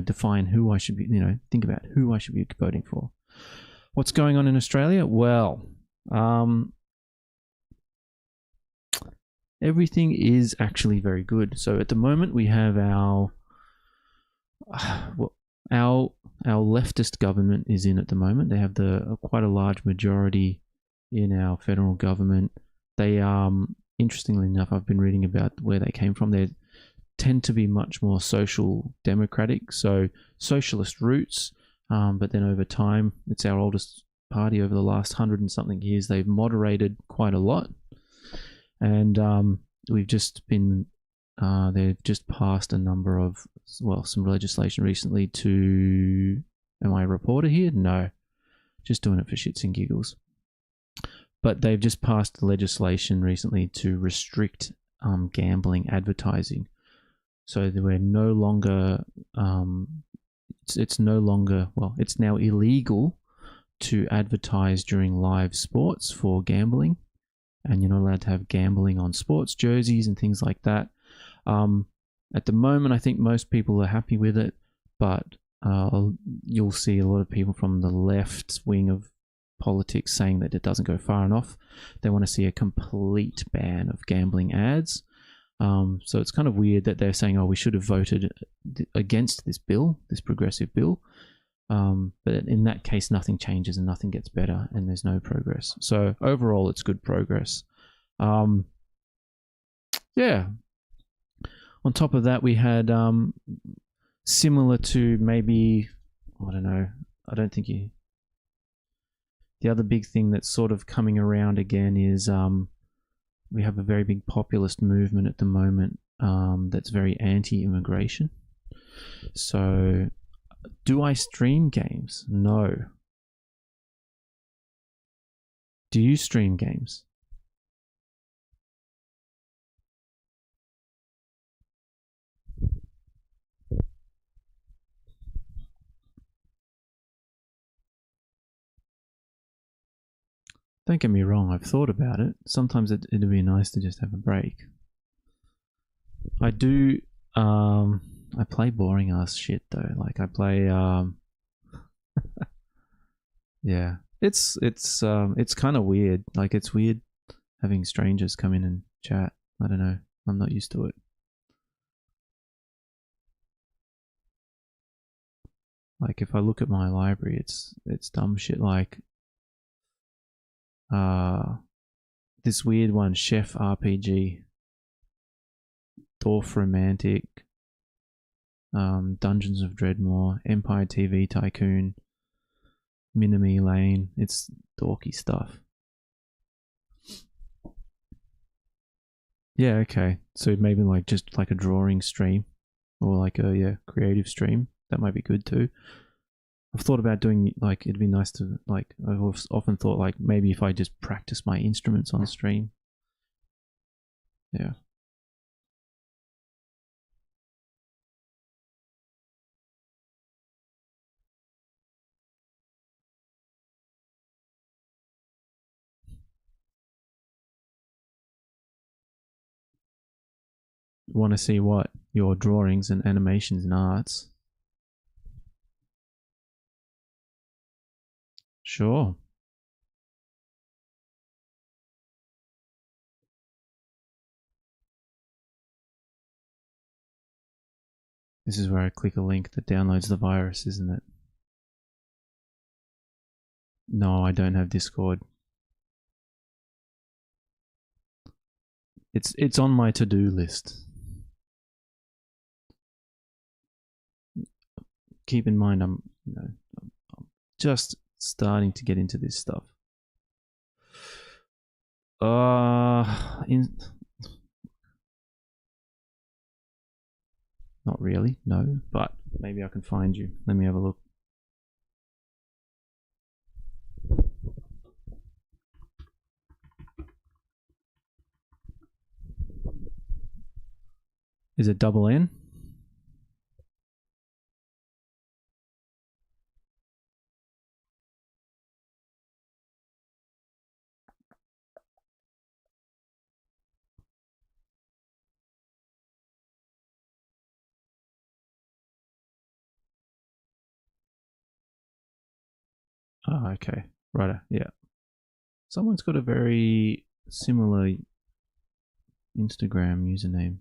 define who I should be, think about who I should be voting for. What's going on in Australia? Well, everything is actually very good. So at the moment we have our leftist government is in at the moment. They have quite a large majority in our federal government. They interestingly enough, I've been reading about where they came from. They tend to be much more social democratic, so socialist roots. But then over time, it's our oldest party. Over the last 100 and something years, they've moderated quite a lot. And we've just been, they've just passed a number of, some legislation recently to, am I a reporter here? No, just doing it for shits and giggles. But they've just passed legislation recently to restrict gambling advertising. So that we're no longer, it's now illegal to advertise during live sports for gambling. And you're not allowed to have gambling on sports jerseys and things like that. At the moment, I think most people are happy with it, but you'll see a lot of people from the left wing of politics saying that it doesn't go far enough. They want to see a complete ban of gambling ads. So it's kind of weird that they're saying, oh, we should have voted against this bill, this progressive bill. But in that case, nothing changes and nothing gets better and there's no progress. So overall, it's good progress. Yeah. On top of that, we had similar to maybe, I don't know, the other big thing that's sort of coming around again is we have a very big populist movement at the moment that's very anti-immigration. So do I stream games? No. Do you stream games? Don't get me wrong, I've thought about it. Sometimes it'd be nice to just have a break. I do, I play boring ass shit though. Like I play, yeah, it's kind of weird. Like it's weird having strangers come in and chat. I don't know. I'm not used to it. Like if I look at my library, it's dumb shit like this weird one, Chef RPG, Dorf Romantic, Dungeons of Dreadmore, Empire TV Tycoon, Minami Lane. It's dorky stuff. Yeah, okay. So maybe like just like a drawing stream or like a creative stream. That might be good too. I've thought about doing like, it'd be nice to like, I've often thought like maybe if I just practice my instruments on stream. Yeah. Want to see what? Your drawings and animations and arts? Sure. This is where I click a link that downloads the virus, isn't it? No, I don't have Discord. It's on my to-do list. Keep in mind, I'm just starting to get into this stuff. Not really, no, but maybe I can find you. Let me have a look. Is it double N? Oh, okay. Right, yeah. Someone's got a very similar Instagram username.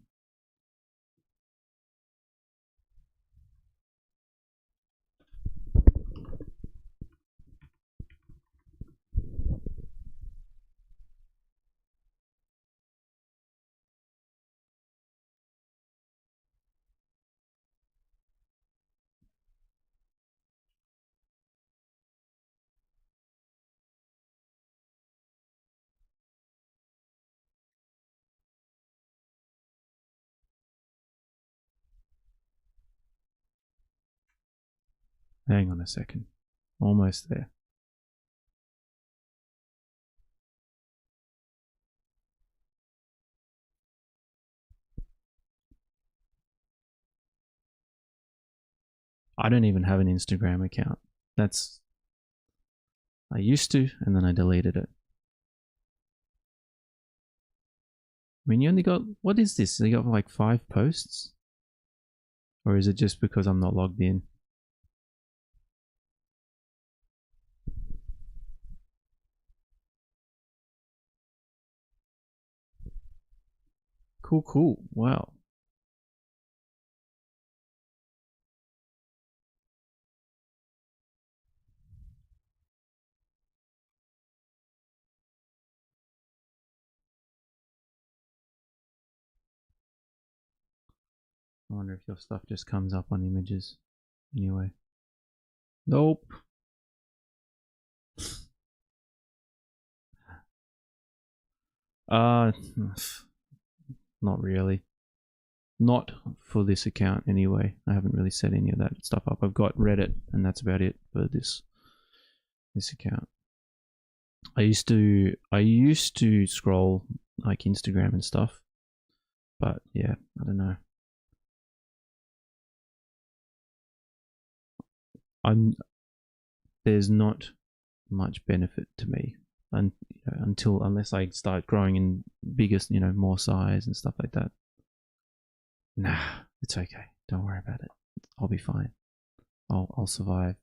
Hang on a second. Almost there. I don't even have an Instagram account. I used to, and then I deleted it. I mean, you only got, what is this? You got like 5 posts? Or is it just because I'm not logged in? Cool. Wow. I wonder if your stuff just comes up on images. Anyway. Nope. Not really. Not for this account anyway. I haven't really set any of that stuff up. I've got Reddit, and that's about it for this account. I used to scroll like Instagram and stuff, but yeah, I don't know. There's not much benefit to me unless I start growing in bigger, more size and stuff like that. Nah, it's okay. Don't worry about it. I'll be fine. I'll survive.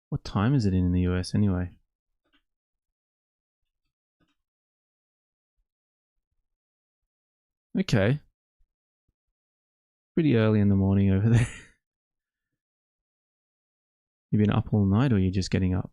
What time is it in the US anyway? Okay. Pretty early in the morning over there. You been up all night, or are you just getting up?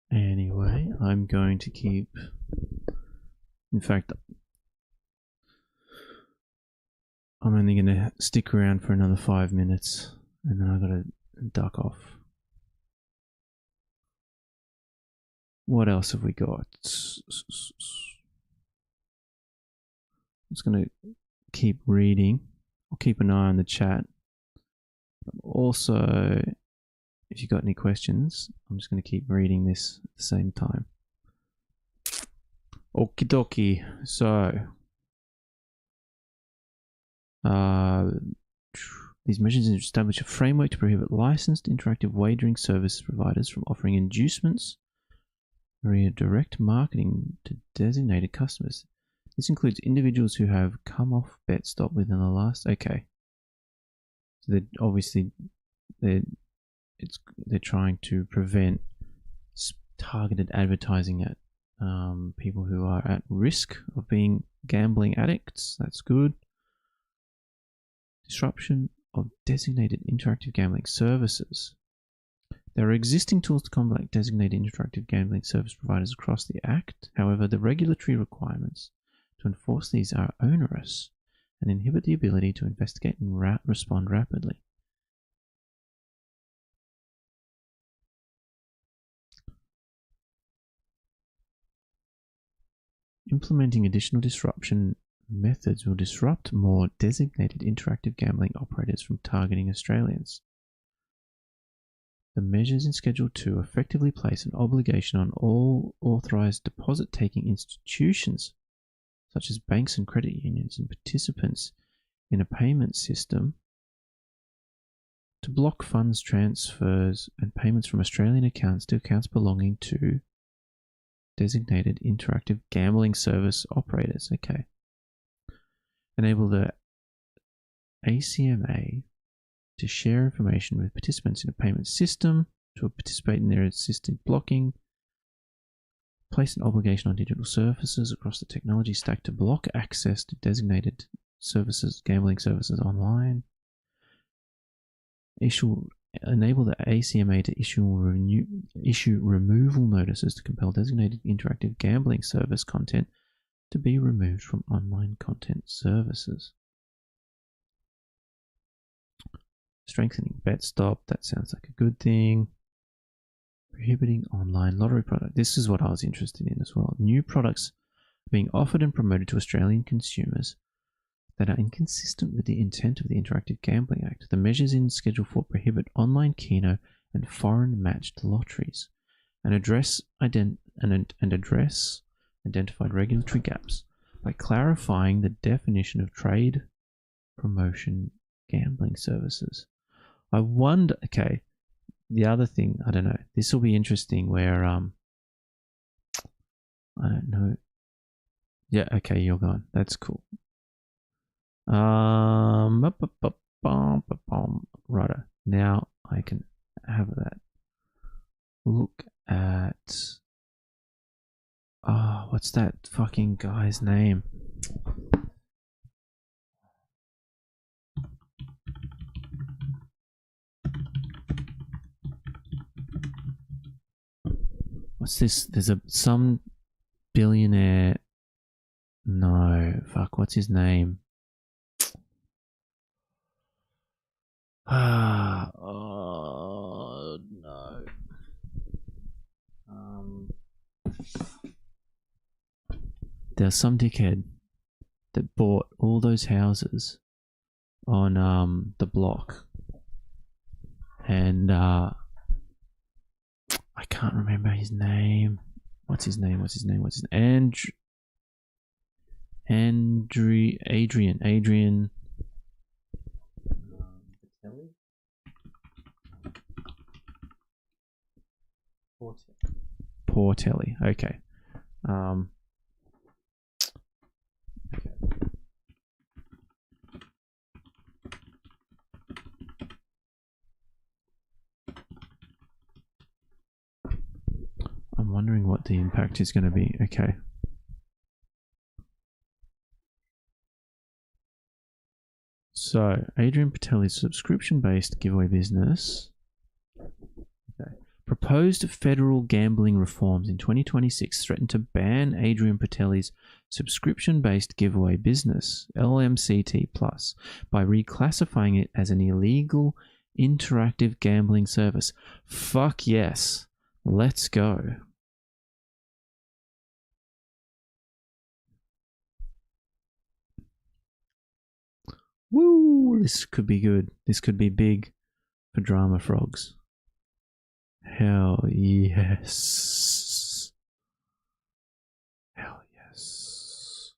Anyway, I'm going to keep... In fact, I'm only going to stick around for another 5 minutes, and then I've got to duck off. What else have we got? I'm just going to keep reading. I'll keep an eye on the chat. Also, if you've got any questions, I'm just going to keep reading this at the same time. Okie dokie. So, these measures establish a framework to prohibit licensed interactive wagering service providers from offering inducements via direct marketing to designated customers. This includes individuals who have come off BetStop within the last... Okay. So they're obviously... They're trying to prevent targeted advertising at people who are at risk of being gambling addicts. That's good. Disruption of designated interactive gambling services. There are existing tools to combat designated interactive gambling service providers across the Act. However, the regulatory requirements to enforce these are onerous and inhibit the ability to investigate and respond rapidly. Implementing additional disruption methods will disrupt more designated interactive gambling operators from targeting Australians. The measures in Schedule 2 effectively place an obligation on all authorised deposit-taking institutions, such as banks and credit unions and participants in a payment system, to block funds transfers and payments from Australian accounts to accounts belonging to designated interactive gambling service operators. Okay. Enable the ACMA to share information with participants in a payment system to participate in their assisted blocking. Place an obligation on digital services across the technology stack to block access to designated services, gambling services online. Enable the ACMA to issue removal notices to compel designated interactive gambling service content to be removed from online content services. Strengthening BetStop, that sounds like a good thing. Prohibiting online lottery product. This is what I was interested in as well. New products being offered and promoted to Australian consumers that are inconsistent with the intent of the Interactive Gambling Act. The measures in Schedule 4 prohibit online Keno and foreign matched lotteries and address identified regulatory gaps by clarifying the definition of trade promotion gambling services. I wonder, okay, the other thing, I don't know, this will be interesting where, I don't know. Yeah, okay, you're gone. That's cool. Righto. Now I can have that. Look at... Oh, what's that fucking guy's name? What's this? There's some billionaire... No, fuck, what's his name? Oh, no. There's some dickhead that bought all those houses on the block, and I can't remember his name. What's his name? Adrian. Portelli. Okay. I'm wondering what the impact is going to be. Okay. So, Adrian Patelli's subscription-based giveaway business. Okay. Proposed federal gambling reforms in 2026 threaten to ban Adrian Patelli's subscription-based giveaway business, LMCT+, by reclassifying it as an illegal interactive gambling service. Fuck yes. Let's go. Woo! This could be good. This could be big. for drama frogs. Hell yes. Hell yes.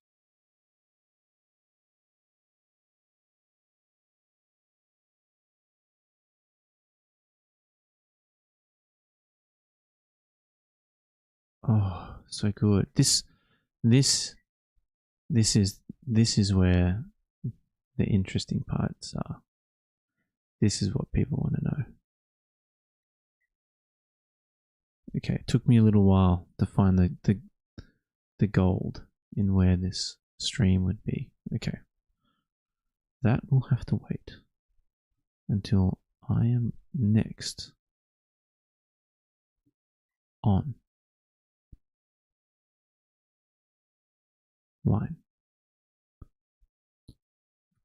Oh, so good. This is where the interesting parts are. This is what people want to know. Okay, it took me a little while to find the gold in where this stream would be. Okay. That will have to wait until I am next on line.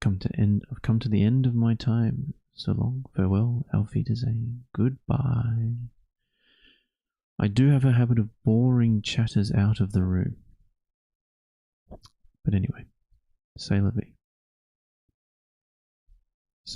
I've come to the end of my time. So long, farewell, auf Wiedersehen, goodbye. I do have a habit of boring chatters out of the room. But anyway, c'est la vie.